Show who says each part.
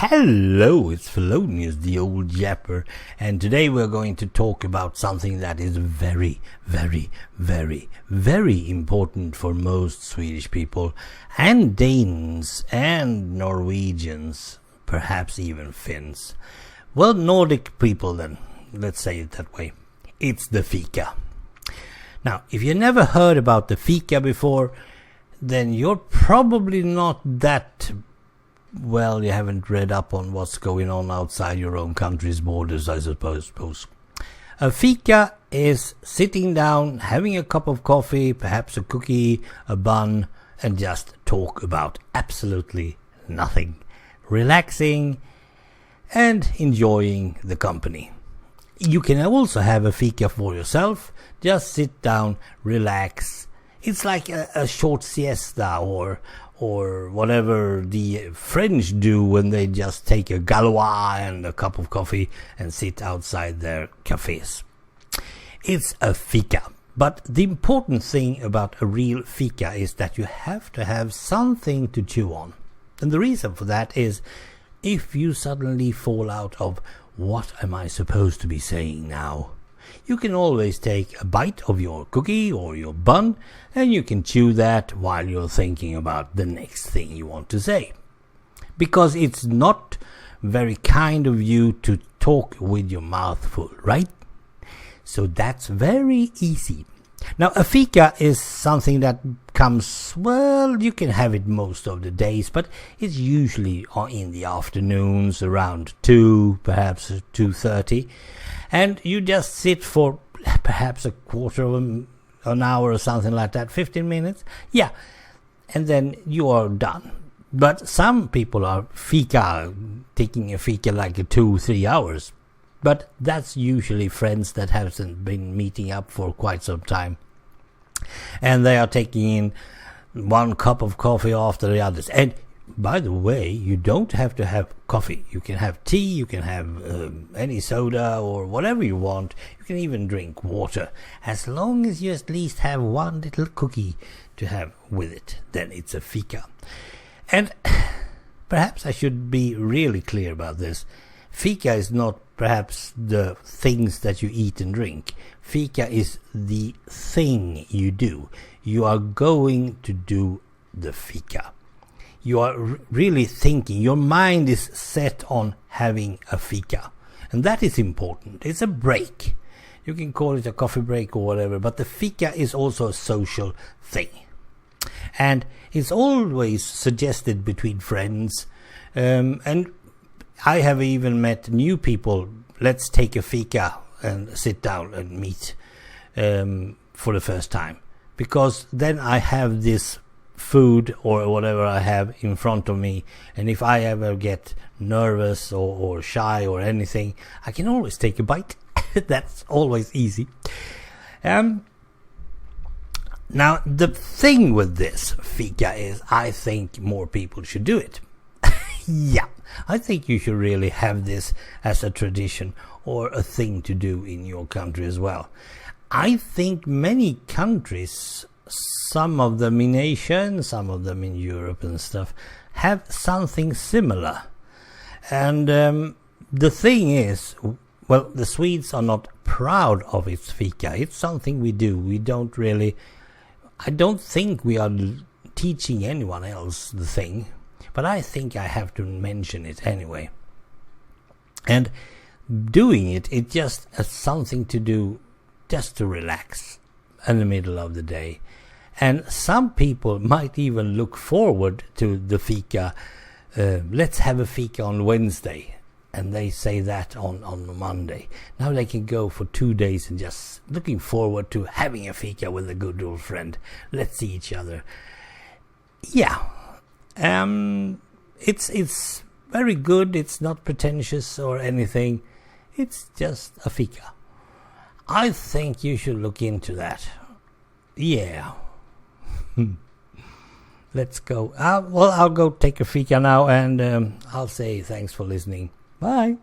Speaker 1: Hello, it's Fellonius, the old yapper, and today we're going to talk about something that is very, very, very, very important for most Swedish people, and Danes, and Norwegians, perhaps even Finns. Well, Nordic people then, let's say it that way. It's the Fika. Now, if you never heard about the Fika before, then you're probably not that... Well, you haven't read up on what's going on outside your own country's borders, I suppose. A fika is sitting down, having a cup of coffee, perhaps a cookie, a bun, and just talk about absolutely nothing. Relaxing and enjoying the company. You can also have a fika for yourself. Just sit down, relax. It's like a short siesta or whatever the French do when they just take a galois and a cup of coffee and sit outside their cafes. It's a fika. But the important thing about a real fika is that you have to have something to chew on. And the reason for that is if you suddenly fall out of what am I supposed to be saying now? You can always take a bite of your cookie or your bun and you can chew that while you're thinking about the next thing you want to say. Because it's not very kind of you to talk with your mouth full, right? So that's very easy. Now, a fika is something that comes, well, you can have it most of the days, but it's usually in the afternoons around 2, perhaps 2:30. And you just sit for perhaps a quarter of an hour or something like that, 15 minutes. Yeah, and then you are done. But some people are taking a fika like 2-3 hours. But that's usually friends that haven't been meeting up for quite some time. And they are taking in one cup of coffee after the others. And by the way, you don't have to have coffee. You can have tea, you can have any soda or whatever you want. You can even drink water. As long as you at least have one little cookie to have with it, then it's a fika. And perhaps I should be really clear about this. Fika is not perhaps the things that you eat and drink. Fika is the thing you do. You are going to do the fika. You are really thinking, your mind is set on having a fika. And that is important. It's a break. You can call it a coffee break or whatever, but the fika is also a social thing. And it's always suggested between friends. And I have even met new people. Let's take a fika and sit down and meet for the first time. Because then I have this food or whatever I have in front of me, and if I ever get nervous or shy or anything, I can always take a bite. That's always easy. Now the thing with this fika is I think more people should do it. Yeah, I think you should really have this as a tradition or a thing to do in your country as well. I think many countries, some of them in Asia and some of them in Europe and stuff, have something similar. And the thing is, well, the Swedes are not proud of its fika. It's something we do. We don't really... I don't think we are teaching anyone else the thing. But I think I have to mention it anyway. And doing it just as something to do just to relax in the middle of the day. And some people might even look forward to the fika. Let's have a fika on Wednesday. And they say that on Monday. Now they can go for 2 days and just looking forward to having a fika with a good old friend. Let's see each other. Yeah. It's very good. It's not pretentious or anything. It's just a fika. I think you should look into that. Yeah. Let's go. Well, I'll go take a fika now, and I'll say thanks for listening. Bye.